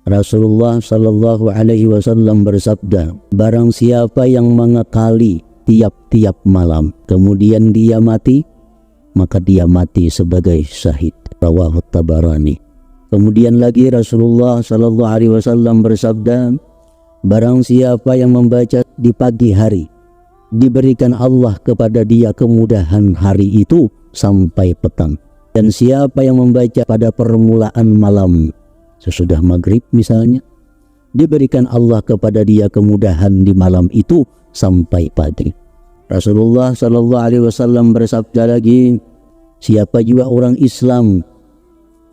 Rasulullah Shallallahu Alaihi Wasallam bersabda, barang siapa yang mengakali tiap-tiap malam kemudian dia mati, maka dia mati sebagai syahid. Rawahu Tabarani. Kemudian lagi Rasulullah Shallallahu Alaihi Wasallam bersabda, barang siapa yang membaca di pagi hari, diberikan Allah kepada dia kemudahan hari itu sampai petang. Dan siapa yang membaca pada permulaan malam, sesudah maghrib misalnya, diberikan Allah kepada dia kemudahan di malam itu sampai pagi. Rasulullah Shallallahu Alaihi Wasallam bersabda lagi, siapa juga orang Islam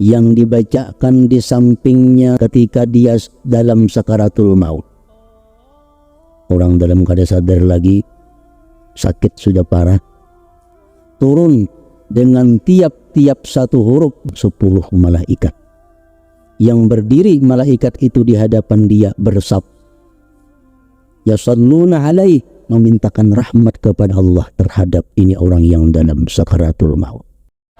yang dibacakan di sampingnya ketika dia dalam sakaratul maut, orang dalam keadaan sadar lagi, sakit sudah parah, turun dengan tiap-tiap satu huruf 10 malaikat. Yang berdiri malaikat itu di hadapan dia bersab, yasalluna alaih, memintakan rahmat kepada Allah terhadap ini orang yang dalam sakaratul maut.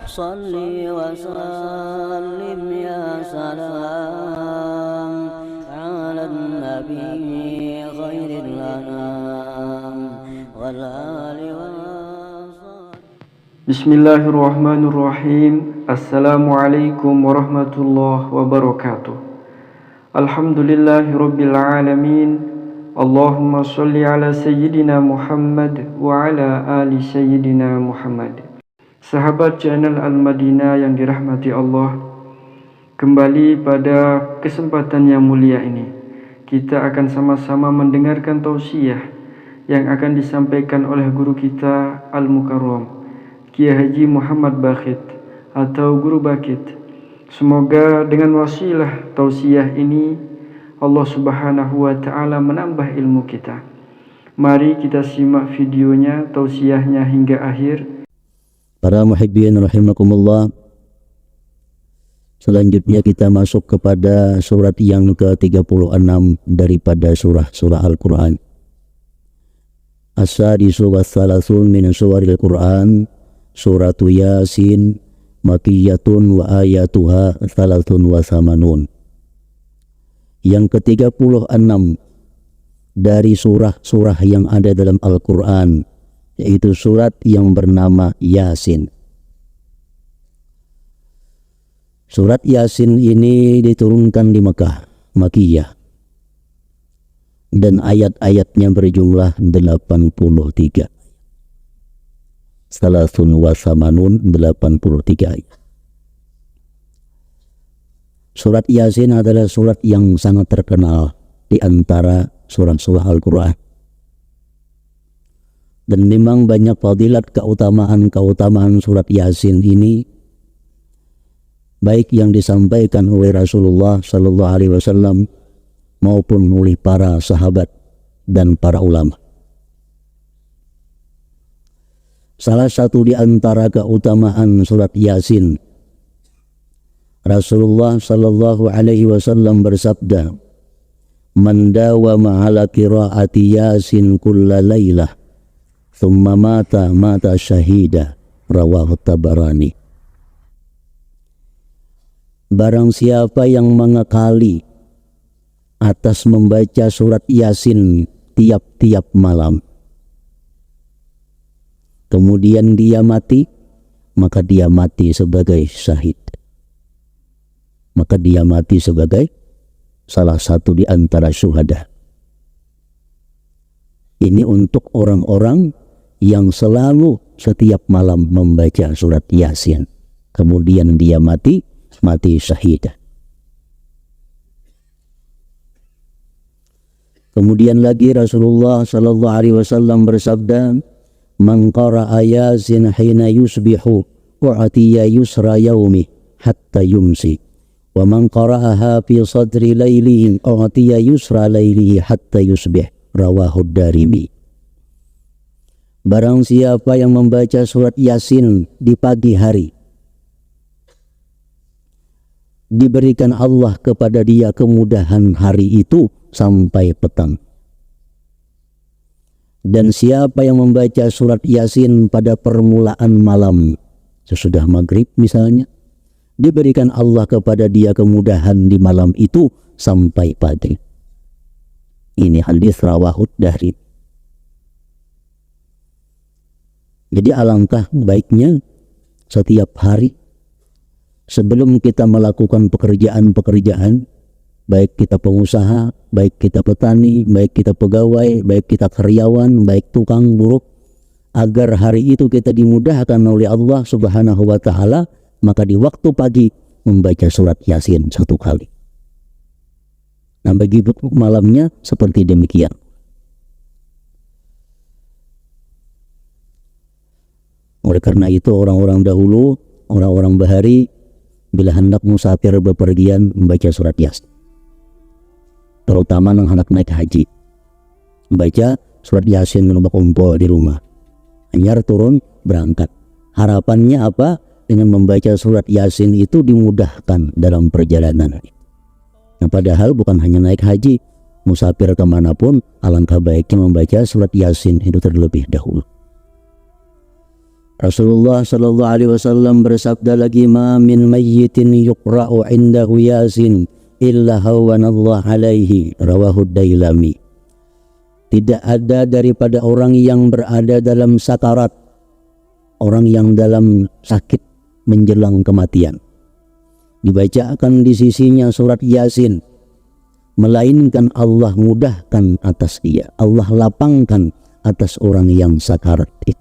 Salli wa sallim ya salam ala nabi khairil anam wal ali wa Bismillahirrahmanirrahim. Assalamualaikum warahmatullahi wabarakatuh. Alhamdulillahirabbil alamin. Allahumma sholli ala sayyidina Muhammad wa ala ali sayyidina Muhammad. Sahabat channel Al-Madinah yang dirahmati Allah, kembali pada kesempatan yang mulia ini kita akan sama-sama mendengarkan tausiah yang akan disampaikan oleh guru kita Al-Mukarram Kiai Haji Muhammad Bakhit atau Guru Bakit. Semoga dengan wasilah tausiah ini Allah Subhanahu wa taala menambah ilmu kita. Mari kita simak videonya, tausiahnya hingga akhir. Para muhibbin rahimakumullah, selanjutnya kita masuk kepada surat yang ke-36 daripada surah Al-Quran. As-sadisu was-salasun min suwaril Quran, suratu Yasin, makiyatun wa ayatuha thalathun wa samanun. Yang ke-36 dari surah-surah yang ada dalam Al-Quran, yaitu surat yang bernama Yasin. Surat Yasin ini diturunkan di Mekah, Makiyah, dan ayat-ayatnya berjumlah 83. Salasun wa samanun, 83 ayat. Surat Yasin adalah surat yang sangat terkenal di antara surah-surah Al-Quran. Dan memang banyak fadilat keutamaan surat Yasin ini, baik yang disampaikan oleh Rasulullah Sallallahu Alaihi Wasallam maupun oleh para sahabat dan para ulama. Salah satu di antara keutamaan surat Yasin, Rasulullah Sallallahu Alaihi Wasallam bersabda, man dawama ala qiraati Yasin kulla laylah thumma mata syahida. Rawahu Tabarani. Barang siapa yang mengakali atas membaca surat Yasin tiap-tiap malam, kemudian dia mati, maka dia mati sebagai syahid. Maka dia mati sebagai salah satu di antara syuhada. Ini untuk orang-orang yang selalu setiap malam membaca surat Yasin, kemudian dia mati syahid. Kemudian lagi Rasulullah Sallallahu Alaihi Wasallam bersabda, man qara'a Yasin hina yusbihu u'tiya yusra yaumi hatta yumsi, wa man qara'aha fi sadri lailihi u'tiya yusra lailihi hatta yusbih. Rawahu Darimi. Barang siapa yang membaca surat Yasin di pagi hari, diberikan Allah kepada dia kemudahan hari itu sampai petang. Dan siapa yang membaca surat Yasin pada permulaan malam, sesudah maghrib misalnya, diberikan Allah kepada dia kemudahan di malam itu sampai pagi. Ini hadis rawahud dari. Jadi alangkah baiknya setiap hari sebelum kita melakukan pekerjaan-pekerjaan, baik kita pengusaha, baik kita petani, baik kita pegawai, baik kita karyawan, baik tukang buruh, agar hari itu kita dimudahkan oleh Allah Subhanahu wa Ta'ala, maka di waktu pagi membaca surat Yasin 1 kali. Nah, bagi malamnya seperti demikian. Oleh karena itu orang-orang dahulu, orang-orang bahari, bila hendak musafir bepergian membaca surat Yasin. Terutama yang hendak naik haji, membaca surat Yasin di kumpul di rumah. Hanyar turun berangkat. Harapannya apa? Dengan membaca surat Yasin itu dimudahkan dalam perjalanan. Nah, padahal bukan hanya naik haji, musafir kemanapun alangkah baiknya membaca surat Yasin itu terlebih dahulu. Rasulullah sallallahu alaihi wasallam bersabda lagi, "Ma min mayyitin yuqra'u 'indahu Yasin illa hawanallahu alaihi," rawahu Dailami. Tidak ada daripada orang yang berada dalam sakarat, orang yang dalam sakit menjelang kematian, dibacakan di sisinya surat Yasin, melainkan Allah mudahkan atas dia, Allah lapangkan atas orang yang sakarat itu.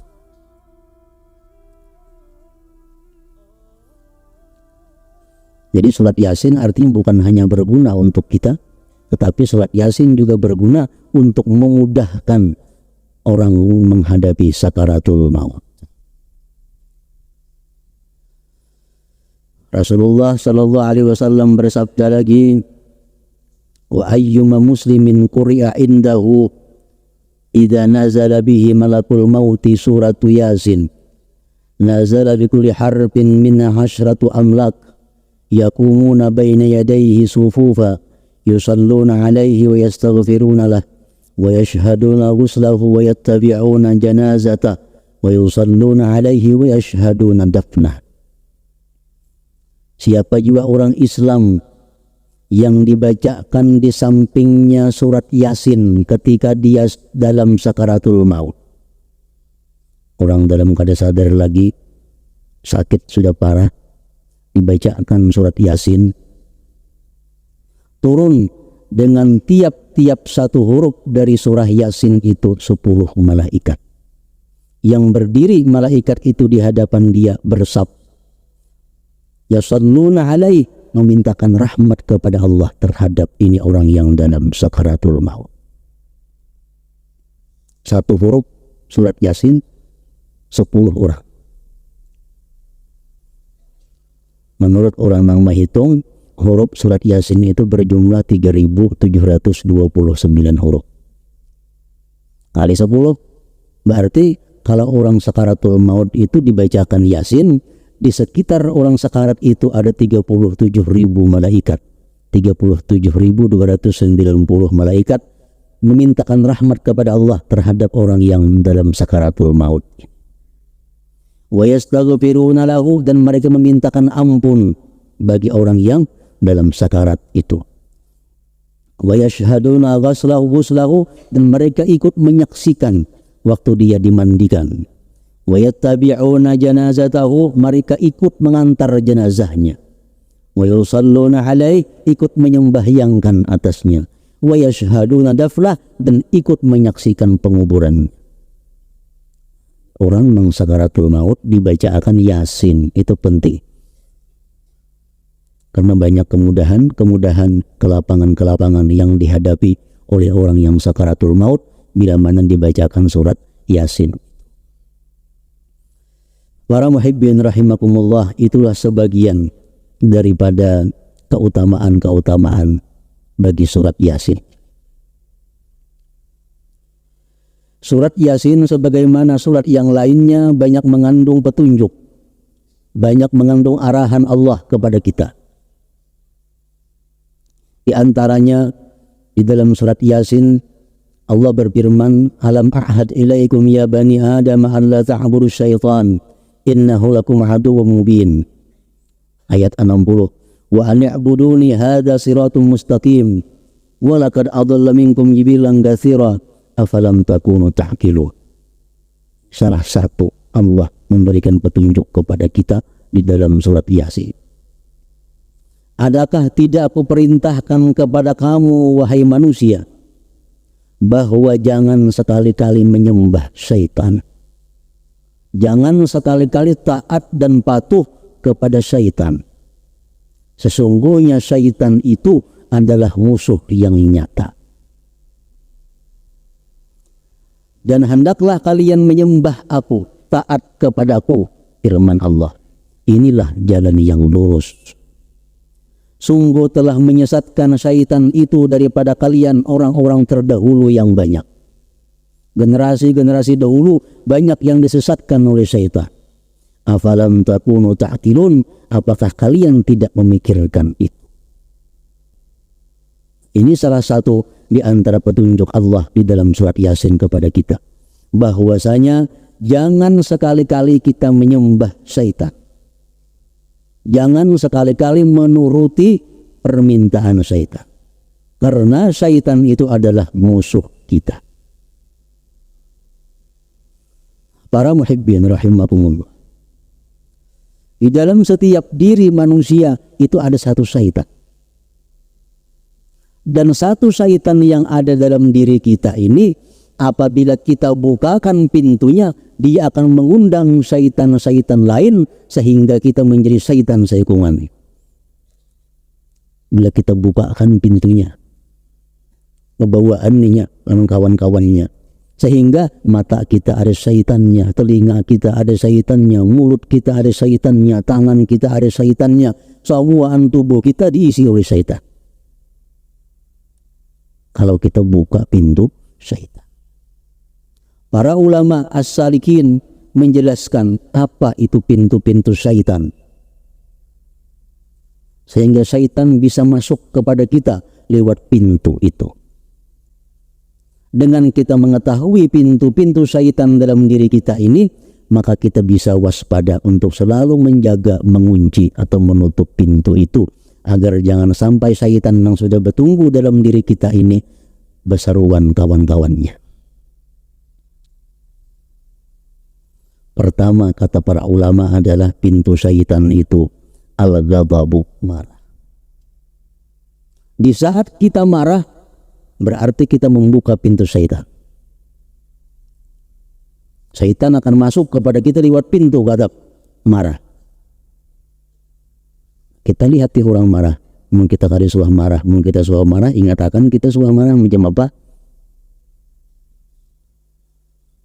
Jadi surat Yasin artinya bukan hanya berguna untuk kita, tetapi surat Yasin juga berguna untuk memudahkan orang menghadapi sakaratul maut. Rasulullah sallallahu alaihi wasallam bersabda lagi, "Wa ayyuma muslimin quri'a indahu idza nazala bihi malakul mauti suratu Yasin, nazala bi kulli harfin minha 'ashratu amlak yaqumuna baina yadayhi sufufa yusalluna 'alaihi wa yastaghfiruna lahu wa yashhaduna ghuslahu wa yattabi'una janazata wa yusalluna 'alaihi wa yashhaduna dafnah." Siapa juga orang Islam yang dibacakan di sampingnya surat Yasin ketika dia dalam sakaratul maut, orang dalam keadaan sadar lagi, sakit sudah parah, dibacakan surat Yasin, turun dengan tiap-tiap satu huruf dari surah Yasin itu 10 malaikat. Yang berdiri malaikat itu di hadapan dia bersabda, yasalluna alaih, memintakan rahmat kepada Allah terhadap ini orang yang dalam sakaratul maut. Satu huruf surat Yasin 10 orang. Menurut orang yang menghitung, huruf surat Yasin itu berjumlah 3.729 huruf. Kali 10 berarti kalau orang sakaratul maut itu dibacakan Yasin, di sekitar orang sakarat itu ada 37.000 malaikat. 37.290 malaikat memintakan rahmat kepada Allah terhadap orang yang dalam sakaratul maut. Wa yastaghfiruna lahu, dan mereka memintakan ampun bagi orang yang dalam sakarat itu. Wa yashhaduna ghuslahu, dan mereka ikut menyaksikan waktu dia dimandikan. Wa yattabi'una janazatahu, mereka ikut mengantar jenazahnya. Wa yusalluna alaih, ikut menyembahyangkan atasnya. Wa yashhaduna daflah, dan ikut menyaksikan penguburan. Orang yang sakaratul maut dibacakan Yasin, itu penting. Karena banyak kemudahan, kelapangan yang dihadapi oleh orang yang sakaratul maut bila mana dibacakan surat Yasin. Para muhibbin rahimakumullah, itulah sebagian daripada keutamaan bagi surat Yasin. Surat Yasin sebagaimana surat yang lainnya banyak mengandung petunjuk, banyak mengandung arahan Allah kepada kita. Di antaranya di dalam surat Yasin Allah berfirman, "Alam a'had ilaikum ya bani Adam an la ta'budu syaitan innahu lakum aduwwum mubin." Ayat 60. wa an i'buduni hadza siratun mustaqim wa laqad adalla minkum jibilan katsira afalam takunu ta'qilun. Salah satu Allah memberikan petunjuk kepada kita di dalam surat Yasin. Adakah tidak aku perintahkan kepada kamu wahai manusia bahwa jangan sekali-kali menyembah syaitan, jangan sekali-kali taat dan patuh kepada syaitan. Sesungguhnya syaitan itu adalah musuh yang nyata. Dan hendaklah kalian menyembah aku, taat kepadaku, firman Allah. Inilah jalan yang lurus. Sungguh telah menyesatkan syaitan itu daripada kalian orang-orang terdahulu yang banyak. Generasi-generasi dahulu banyak yang disesatkan oleh syaitan. Afalam takunu ta'qilun, apakah kalian tidak memikirkan itu? Ini salah satu di antara petunjuk Allah di dalam surat Yasin kepada kita, bahwasanya jangan sekali-kali kita menyembah syaitan. Jangan sekali-kali menuruti permintaan syaitan, karena syaitan itu adalah musuh kita. Para muhibbin rahimakumullah, di dalam setiap diri manusia itu ada satu syaitan. Dan satu syaitan yang ada dalam diri kita ini, apabila kita bukakan pintunya, dia akan mengundang syaitan-syaitan lain sehingga kita menjadi syaitan seikungan. Bila kita bukakan pintunya, kebawaannya dan kawan-kawannya, sehingga mata kita ada syaitannya, telinga kita ada syaitannya, mulut kita ada syaitannya, tangan kita ada syaitannya, semua tubuh kita diisi oleh syaitan. Kalau kita buka pintu syaitan. Para ulama as-salikin menjelaskan apa itu pintu-pintu syaitan, sehingga syaitan bisa masuk kepada kita lewat pintu itu. Dengan kita mengetahui pintu-pintu syaitan dalam diri kita ini, maka kita bisa waspada untuk selalu menjaga, mengunci atau menutup pintu itu, agar jangan sampai syaitan yang sudah bertumbuh dalam diri kita ini berseruan kawan-kawannya. Pertama, kata para ulama, adalah pintu syaitan itu al-ghadabu, marah. Di saat kita marah, berarti kita membuka pintu syaitan. Syaitan akan masuk kepada kita lewat pintu ghadab, marah. Kita lihat orang marah, mungkin kita kali suah marah, mungkin kita suah marah, ingat akan kita suah marah macam apa?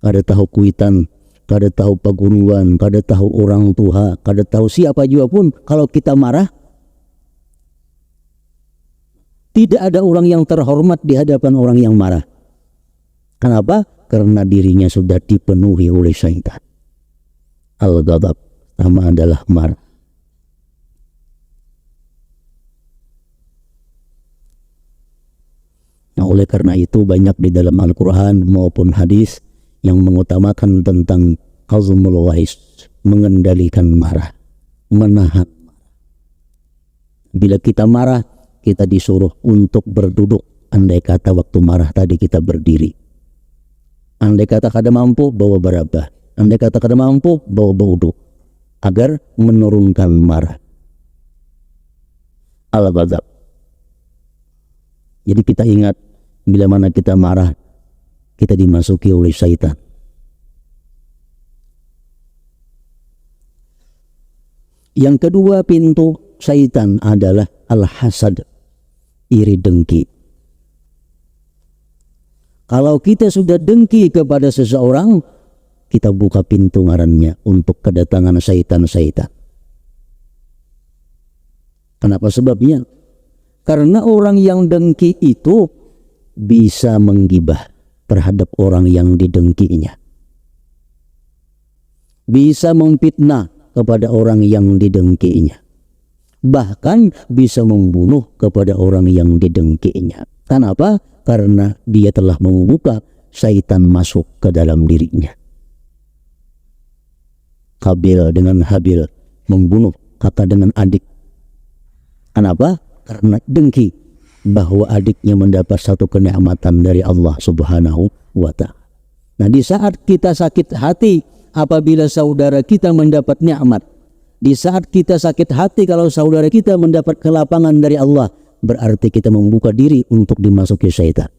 Kada tahu kuitan, kada tahu paguruan, kada tahu orang tua, kada tahu siapa juga pun. Kalau kita marah, tidak ada orang yang terhormat di hadapan orang yang marah. Kenapa? Karena dirinya sudah dipenuhi oleh syaitan. Al-ghadab, nama adalah marah. Nah, oleh karena itu banyak di dalam Al-Quran maupun hadis yang mengutamakan tentang qazmul ghaiz, mengendalikan marah, menahan marah. Bila kita marah, kita disuruh untuk berduduk. Andai kata waktu marah tadi kita berdiri. Andai kata kada mampu, bawa berabah. Andai kata kada mampu, bawa wudhu, agar menurunkan marah. Al-ghadab. Jadi kita ingat, bila mana kita marah, kita dimasuki oleh syaitan. Yang kedua pintu syaitan adalah al-hasad, iri dengki. Kalau kita sudah dengki kepada seseorang, kita buka pintu ngarannya untuk kedatangan syaitan-syaitan. Kenapa sebabnya? Karena orang yang dengki itu bisa menggibah terhadap orang yang didengkinya. Bisa memfitnah kepada orang yang didengkinya. Bahkan bisa membunuh kepada orang yang didengkinya. Kenapa? Karena dia telah membuka syaitan masuk ke dalam dirinya. Kabil dengan Habil membunuh kakak dengan adik. Kenapa? Karena dengki bahwa adiknya mendapat satu kenikmatan dari Allah Subhanahu wa Ta'ala. Nah, di saat kita sakit hati apabila saudara kita mendapat nikmat, di saat kita sakit hati kalau saudara kita mendapat kelapangan dari Allah, berarti kita membuka diri untuk dimasuki syaitan.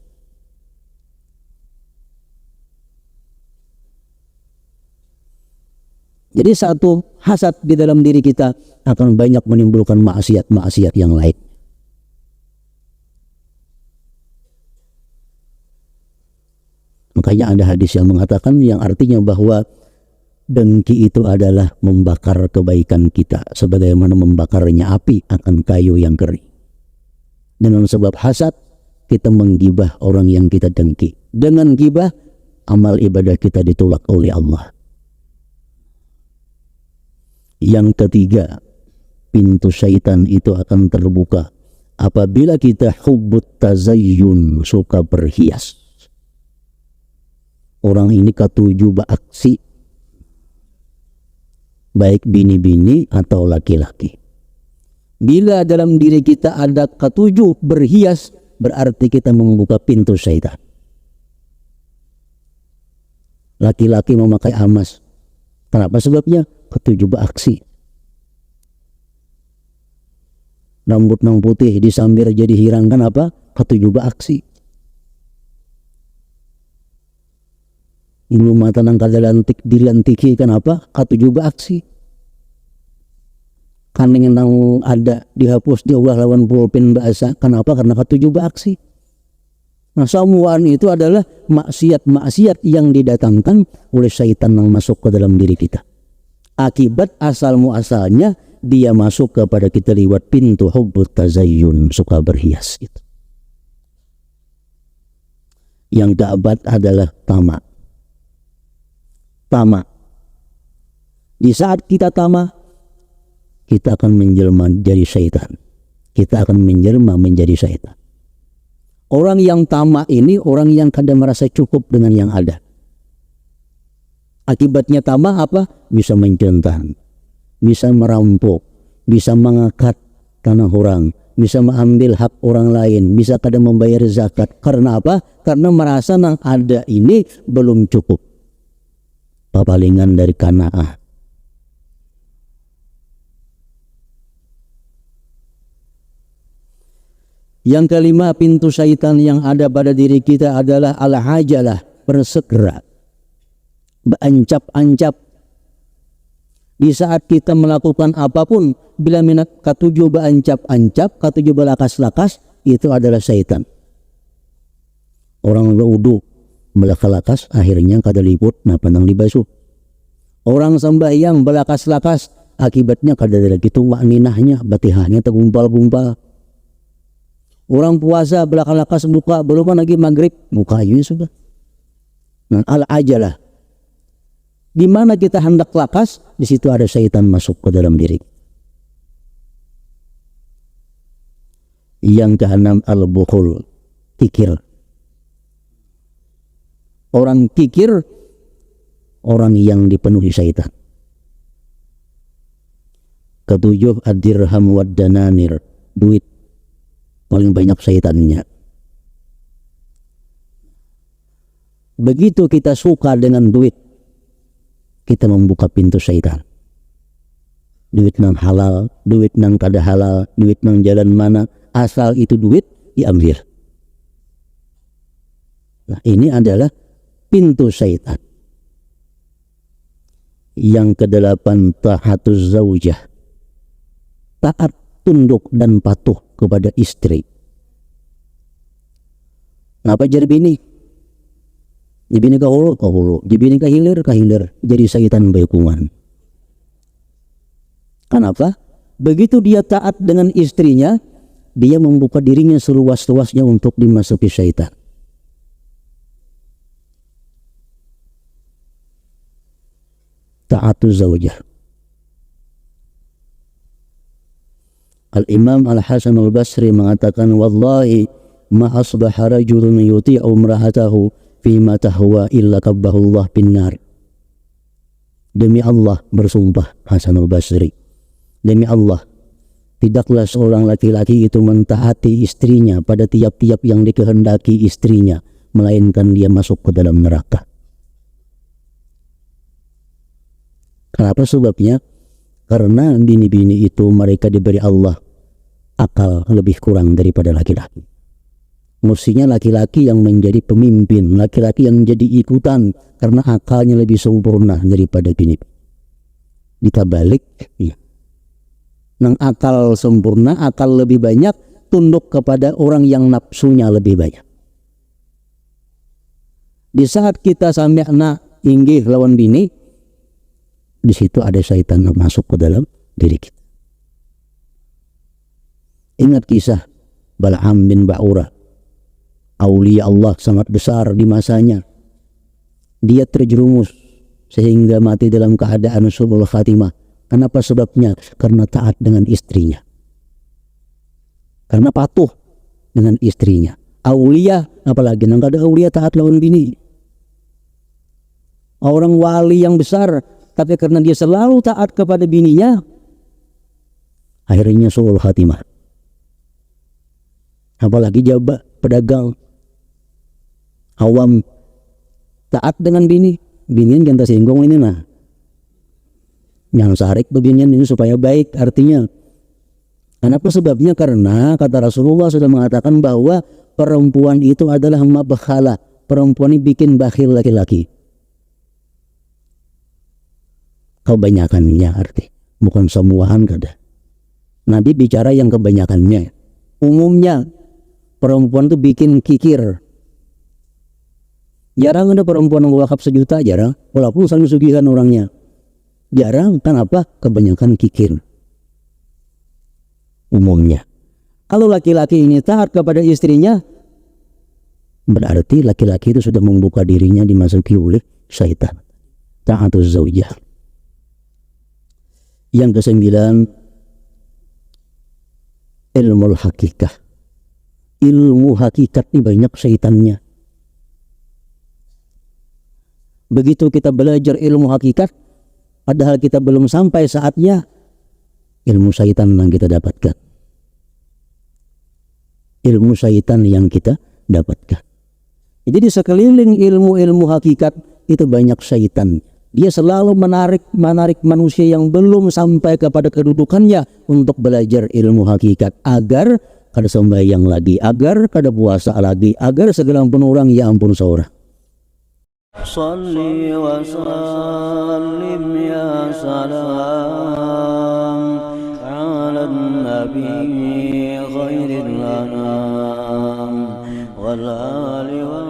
Jadi satu hasad di dalam diri kita akan banyak menimbulkan maksiat-maksiat yang lain. Makanya ada hadis yang mengatakan yang artinya bahwa dengki itu adalah membakar kebaikan kita sebagaimana membakarnya api akan kayu yang kering. Dengan sebab hasad kita menggibah orang yang kita dengki. Dengan gibah amal ibadah kita ditolak oleh Allah. Yang ketiga, pintu syaitan itu akan terbuka apabila kita hubbut tazayyun, suka berhias. Orang ini ketujuh beraksi, baik bini-bini atau laki-laki. Bila dalam diri kita ada ketujuh berhias, berarti kita membuka pintu syaitan. Laki-laki memakai emas. Kenapa sebabnya? Ketujuh beraksi. Rambut nang putih disambir jadi hirang, kenapa? Ketujuh beraksi. Bulu mata nang kada lantik dilantiki, kenapa? Ketujuh beraksi. Kaning nang ada dihapus diulah lawan pulpen bahasa, kenapa? Karena ketujuh beraksi. Nah, semuaan itu adalah maksiat-maksiat yang didatangkan oleh syaitan yang masuk ke dalam diri kita. Akibat asal muasalnya dia masuk kepada kita lewat pintu hubbut tazayyun, suka berhias itu. Yang keempat adalah tamak. Tamak. Di saat kita tamak, kita akan menjelma jadi syaitan. Kita akan menjelma menjadi syaitan. Orang yang tamak ini orang yang kadang merasa cukup dengan yang ada. Akibatnya tamak apa? Bisa mencentan, bisa merampok, bisa mengangkat tanah orang, bisa mengambil hak orang lain, bisa kadang membayar zakat. Karena apa? Karena merasa yang ada ini belum cukup. Papalingan dari kanaah. Yang kelima, pintu syaitan yang ada pada diri kita adalah al-ajalah, bersegera, beancap-ancap. Di saat kita melakukan apapun, bila minat ketujuh beancap-ancap, ketujuh belakas-lakas, itu adalah syaitan. Orang berwudu belakas-lakas, akhirnya kada liput, nah pandang dibasuh. Orang sembahyang belakas-lakas, akibatnya kada lagi tuwa ninahnya, batihahnya tergumpal-gumpal. Orang puasa belakang-lakas buka, belum lagi maghrib, mukanya sudah. Nah, al-ajalah. Di mana kita hendak lakas, di situ ada syaitan masuk ke dalam diri. Yang keenam, al-bukhul, kikir. Orang kikir, orang yang dipenuhi syaitan. Ketujuh, ad-dirham wad-dananir, duit. Paling banyak syaitannya. Begitu kita suka dengan duit, kita membuka pintu syaitan. Duit nang halal, duit nang kada halal, duit nang jalan mana, asal itu duit diambil. Nah, ini adalah pintu syaitan. Yang kedelapan, taatuz zaujah, taat, tunduk dan patuh kepada istri. Ngapa jadi bini? Jadi bini kahulu, jadi bini kahilir, jadi syaitan baikungan. Kenapa? Begitu dia taat dengan istrinya, dia membuka dirinya seluas-luasnya untuk dimasuki syaitan. Ta'atu zaujah. Al-Imam Al-Hasan Al-Basri mengatakan, wallahi ma asbaha rajulun yuti'u imra'atahu fima tahwa illa kabbahullah binnar. Demi Allah, bersumpah Hasan Al-Basri, demi Allah, Tidaklah seorang laki-laki itu mentaati istrinya pada tiap-tiap yang dikehendaki istrinya, melainkan dia masuk ke dalam neraka. Kenapa sebabnya? Karena bini-bini itu mereka diberi Allah akal lebih kurang daripada laki-laki. Mestinya laki-laki yang menjadi pemimpin, laki-laki yang jadi ikutan karena akalnya lebih sempurna daripada bini. Dikabalik, ya. Nang akal sempurna, akal lebih banyak, tunduk kepada orang yang nafsunya lebih banyak. Di saat kita sami'na inggih lawan bini, di situ ada syaitan masuk ke dalam diri kita. Ingat kisah Bal'am bin Ba'ura, aulia Allah sangat besar di masanya. Dia terjerumus sehingga mati dalam keadaan su'ul khatimah. Kenapa sebabnya? Karena taat dengan istrinya, karena patuh dengan istrinya. Aulia, apalagi nang ada aulia taat lawan bini. Orang wali yang besar, tapi karena dia selalu taat kepada bininya, akhirnya su'ul khatimah. Apalagi jabat pedagang awam taat dengan bini, binian yang tersinggung ini nah. Yang sarik beginian ini supaya baik, artinya kenapa sebabnya? Karena kata Rasulullah sudah mengatakan bahwa perempuan itu adalah mabkhala, perempuan ini bikin bakhil laki-laki. Kebanyakannya arti, bukan semuaan kada. Nabi bicara yang kebanyakannya. Umumnya perempuan itu bikin kikir. Jarang ada perempuan yang wakaf 1 juta, jarang, walaupun saling sugihan orangnya. Jarang, kenapa? Kebanyakan kikir. Umumnya. Kalau laki-laki ini taat kepada istrinya, berarti laki-laki itu sudah membuka dirinya dimasuki oleh syaitan. Ta'atuz zaujah. Yang ke-9, ilmu hakikat. Ilmu hakikat ini banyak syaitannya. Begitu kita belajar ilmu hakikat, padahal kita belum sampai saatnya, ilmu syaitan yang kita dapatkan. Ilmu syaitan yang kita dapatkan. Jadi di sekeliling ilmu-ilmu hakikat itu banyak syaitan. Dia selalu menarik manusia yang belum sampai kepada kedudukannya untuk belajar ilmu hakikat, agar kada sembahyang lagi, agar kada puasa lagi, agar segala pun orang ya ampun seorang. Salli wa sallim ya salam ala nabi khairil anam wal ali wa